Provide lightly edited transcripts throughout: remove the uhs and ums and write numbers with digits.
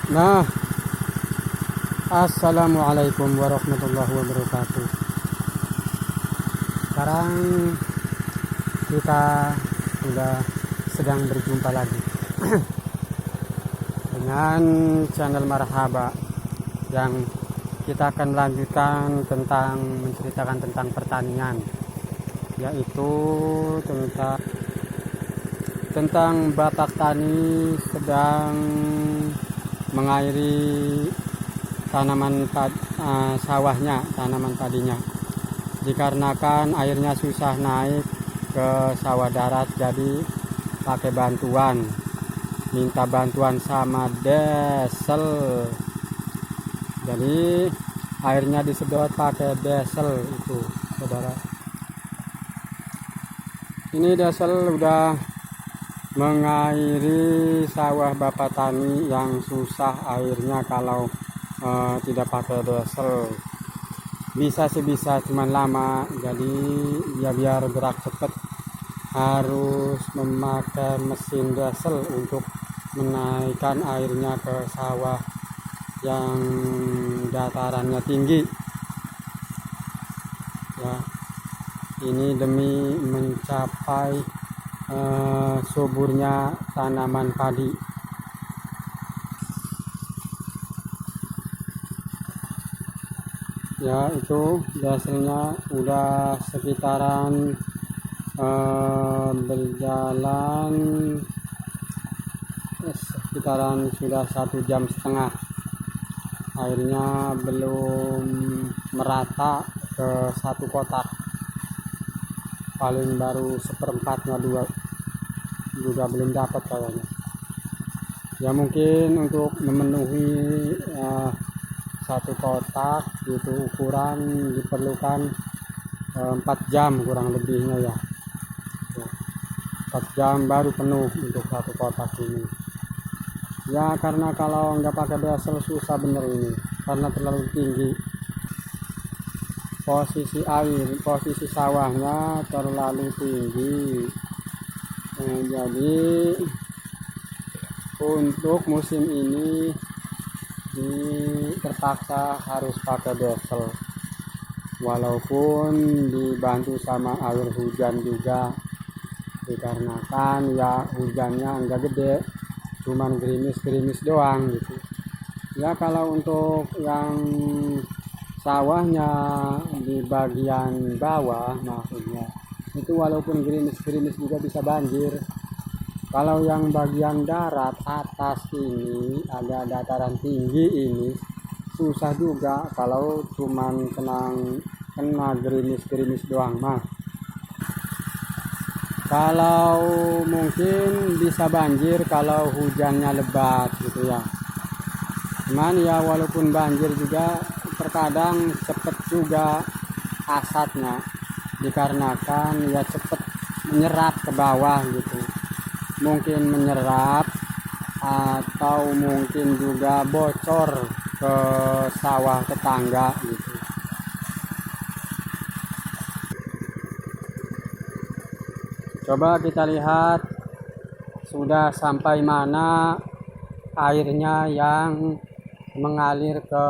Nah, assalamualaikum warahmatullahi wabarakatuh. Sekarang kita sudah sedang berjumpa lagi dengan channel Marhaba, yang kita akan melanjutkan menceritakan tentang pertanian, yaitu tentang bapak tani sedang mengairi sawahnya, tanaman padinya, dikarenakan airnya susah naik ke sawah darat, jadi pakai minta bantuan sama desel. Jadi airnya disedot pakai desel itu, saudara. Ini desel udah mengairi sawah bapak tani yang susah airnya kalau tidak pakai desel. Bisa sih, bisa, cuman lama, jadi ya biar gerak cepat harus memakai mesin desel untuk menaikkan airnya ke sawah yang datarannya tinggi ya. Ini demi mencapai suburnya tanaman padi. Ya, itu hasilnya udah sekitaran berjalan sekitaran sudah 1,5 jam. Airnya belum merata ke satu kotak, paling baru seperempatnya juga belum dapat kayaknya. Ya mungkin untuk memenuhi satu kotak itu ukuran diperlukan 4 jam kurang lebihnya ya. 4 jam baru penuh untuk satu kotak ini. Ya karena kalau nggak pakai diesel susah bener ini, karena terlalu tinggi posisi sawahnya terlalu tinggi. Jadi untuk musim ini terpaksa harus pakai diesel, walaupun dibantu sama air hujan juga, dikarenakan ya hujannya enggak gede, cuman gerimis-gerimis doang gitu ya. Kalau untuk yang sawahnya di bagian bawah maksudnya, itu walaupun gerimis-gerimis juga bisa banjir. Kalau yang bagian darat atas ini, agak dataran tinggi ini, susah juga kalau cuman kena gerimis-gerimis doang mah. Kalau mungkin bisa banjir kalau hujannya lebat gitu ya. Cuman ya walaupun banjir juga terkadang cepet juga asatnya, dikarenakan ya cepet menyerap ke bawah gitu. Mungkin menyerap atau mungkin juga bocor ke sawah tetangga gitu. Coba kita lihat sudah sampai mana airnya yang mengalir ke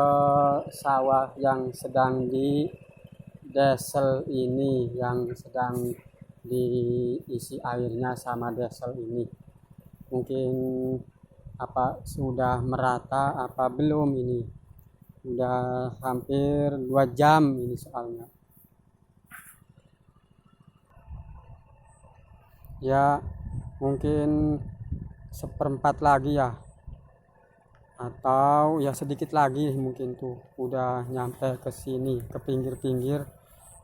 sawah yang sedang di desel ini, yang sedang diisi airnya sama desel ini. Mungkin apa sudah merata apa belum ini, udah hampir 2 jam ini soalnya ya. Mungkin seperempat lagi ya, atau ya sedikit lagi mungkin tuh udah nyampe ke sini, ke pinggir-pinggir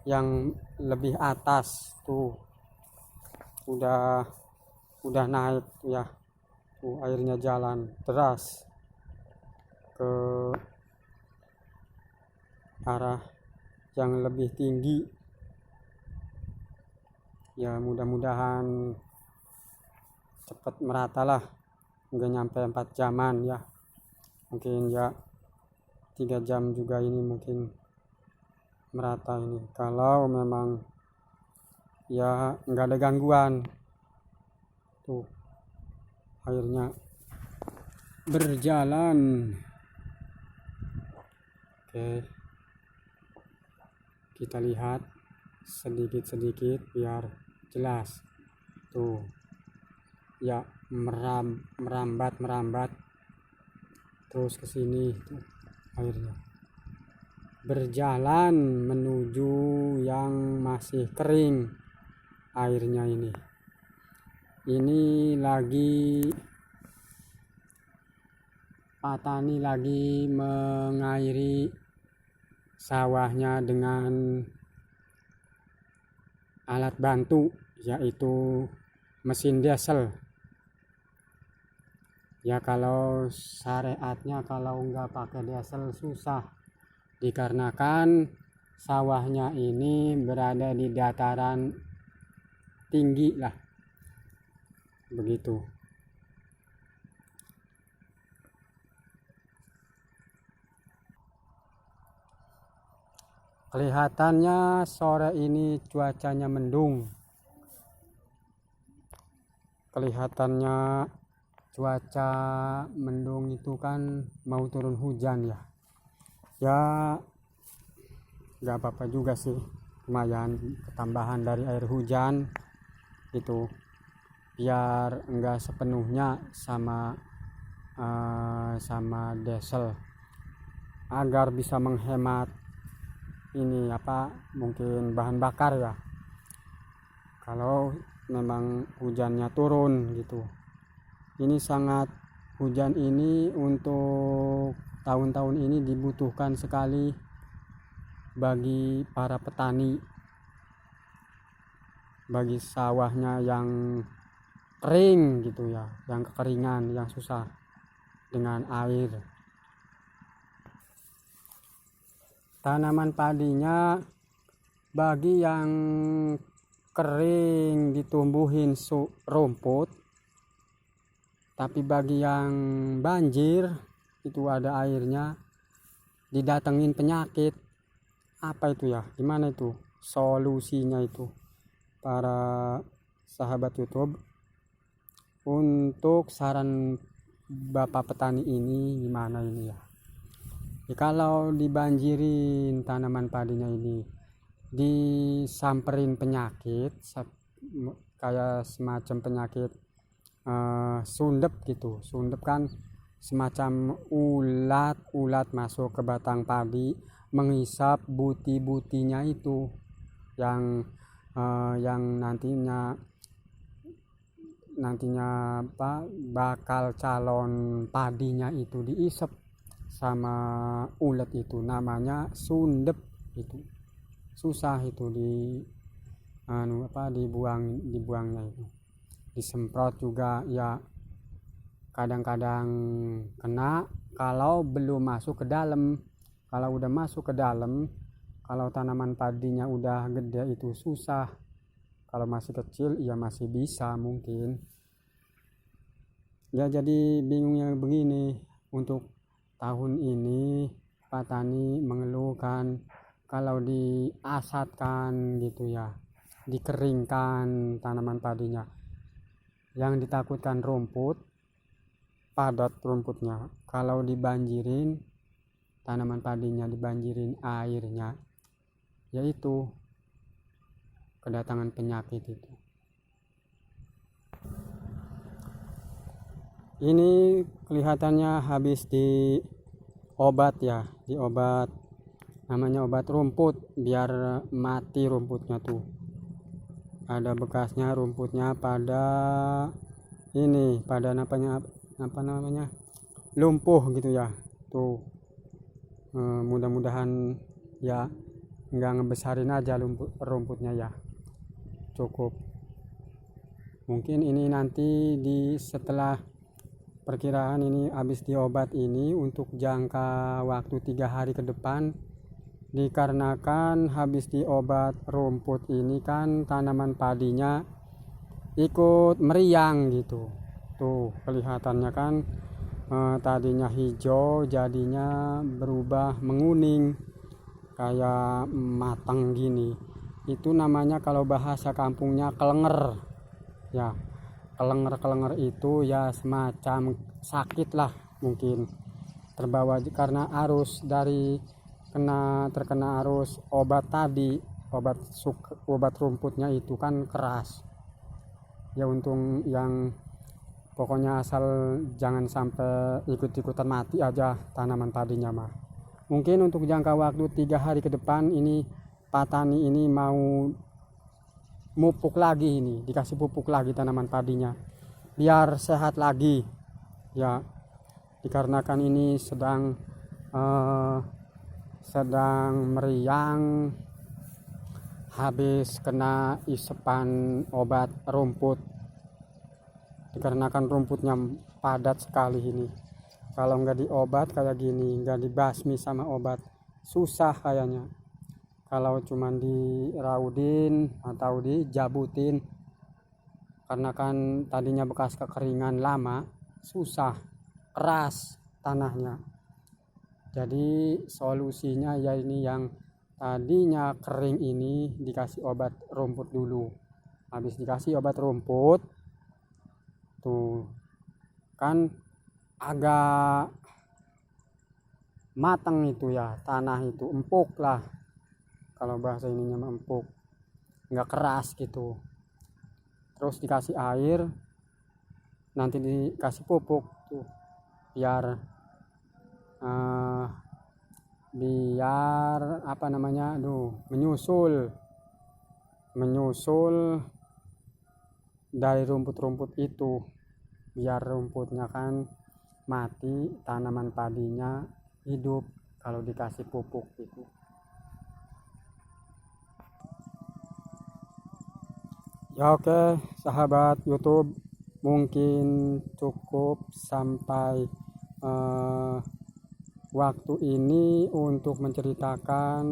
yang lebih atas tuh udah naik ya. Tuh airnya jalan deras ke arah yang lebih tinggi ya. Mudah-mudahan cepat merata lah, nggak nyampe 4 jaman ya. Mungkin ya 3 jam juga ini mungkin merata ini, kalau memang ya nggak ada gangguan. Tuh airnya berjalan. Oke, kita lihat sedikit-sedikit biar jelas. Tuh ya, merambat terus ke sini tuh airnya, berjalan menuju yang masih kering airnya. Ini lagi Pak Tani lagi mengairi sawahnya dengan alat bantu, yaitu mesin diesel. Ya, kalau syariatnya kalau nggak pakai diesel susah, dikarenakan sawahnya ini berada di dataran tinggi lah, begitu. Kelihatannya sore ini cuacanya mendung. Kelihatannya cuaca mendung itu kan mau turun hujan ya. Ya nggak apa-apa juga sih, lumayan tambahan dari air hujan itu, biar enggak sepenuhnya sama diesel, agar bisa menghemat mungkin bahan bakar ya, kalau memang hujannya turun gitu. Ini sangat, hujan ini untuk tahun-tahun ini dibutuhkan sekali bagi para petani, bagi sawahnya yang kering gitu ya, yang kekeringan, yang susah dengan air. Tanaman padinya bagi yang kering ditumbuhin rumput, tapi bagi yang banjir itu ada airnya didatengin penyakit. Apa itu ya, gimana itu solusinya itu para sahabat YouTube? Untuk saran Bapak petani ini gimana ini ya? Kalau dibanjirin tanaman padinya ini, disamperin penyakit kayak semacam penyakit sundep gitu. Sundep kan semacam ulat masuk ke batang padi, menghisap buti-butinya itu, yang nantinya bakal calon padinya itu diisep sama ulat itu, namanya sundep. Itu susah itu dibuangnya itu. Disemprot juga ya kadang-kadang kena kalau belum masuk ke dalam. Kalau udah masuk ke dalam, kalau tanaman padinya udah gede itu susah. Kalau masih kecil ya masih bisa mungkin ya. Jadi bingungnya begini, untuk tahun ini Pak Tani mengeluhkan kalau diasatkan gitu ya, dikeringkan tanaman padinya, yang ditakutkan rumput padat rumputnya. Kalau dibanjirin tanaman padinya, dibanjirin airnya, yaitu kedatangan penyakit itu. Ini kelihatannya habis diobat ya, diobat, namanya obat rumput, biar mati rumputnya tuh. Ada bekasnya rumputnya pada apa namanya lumpuh gitu ya tuh. Mudah-mudahan ya nggak ngebesarin aja rumputnya ya, cukup. Mungkin ini nanti setelah perkiraan ini habis diobat ini untuk jangka waktu 3 hari ke depan, dikarenakan habis diobat rumput ini kan tanaman padinya ikut meriang gitu. Tuh kelihatannya kan tadinya hijau jadinya berubah menguning kayak matang gini. Itu namanya kalau bahasa kampungnya kelenger ya. Kelenger itu ya semacam sakit lah mungkin terbawa karena arus dari terkena arus obat tadi, obat rumputnya itu kan keras ya. Untung yang pokoknya asal jangan sampai ikut-ikutan mati aja tanaman padinya mah. Mungkin untuk jangka waktu 3 hari ke depan ini Pak Tani ini mau mupuk lagi, ini dikasih pupuk lagi tanaman padinya biar sehat lagi ya, dikarenakan ini sedang meriang habis kena isepan obat rumput, dikarenakan rumputnya padat sekali ini. Kalau nggak diobat kayak gini, nggak dibasmi sama obat, susah kayaknya. Kalau cuman diraudin atau dijabutin, karena kan tadinya bekas kekeringan lama, susah, keras tanahnya. Jadi solusinya ya ini yang tadinya kering ini dikasih obat rumput dulu. Habis dikasih obat rumput tuh kan agak matang itu ya, tanah itu empuk lah, kalau bahasa ininya empuk, nggak keras gitu. Terus dikasih air, nanti dikasih pupuk tuh biar apa namanya, menyusul dari rumput-rumput itu, biar rumputnya kan mati, tanaman padinya hidup kalau dikasih pupuk itu. Ya oke, sahabat YouTube, mungkin cukup sampai waktu ini untuk menceritakan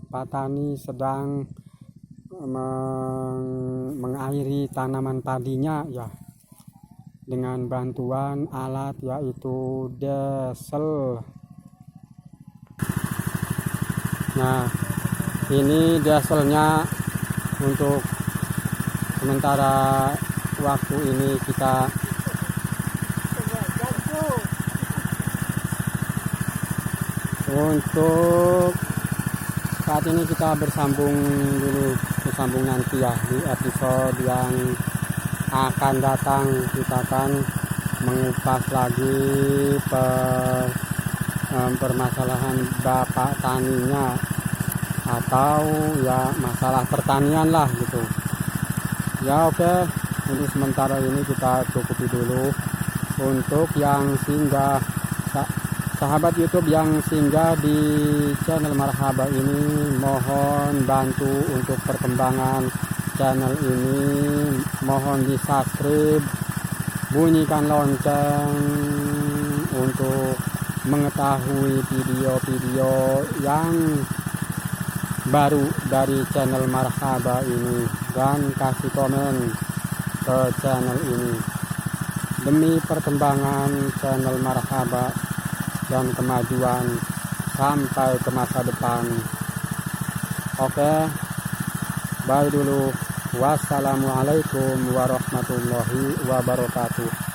Pak Tani sedang mengairi tanaman padinya ya, dengan bantuan alat yaitu diesel. Nah, ini dieselnya untuk sementara waktu ini kita untuk saat ini kita bersambung nanti ya di episode yang akan datang. Kita akan mengupas lagi permasalahan bapak taninya, atau ya masalah pertanian lah gitu ya. Oke, untuk sementara ini kita cukupi dulu. Untuk yang singgah, sahabat YouTube yang singgah di channel Marhaba ini, mohon bantu untuk perkembangan channel ini, mohon di subscribe, bunyikan lonceng untuk mengetahui video-video yang baru dari channel Marhaba ini, dan kasih komen ke channel ini demi perkembangan channel Marhaba dan kemajuan sampai ke masa depan. Oke, bye dulu. Wassalamualaikum warahmatullahi wabarakatuh.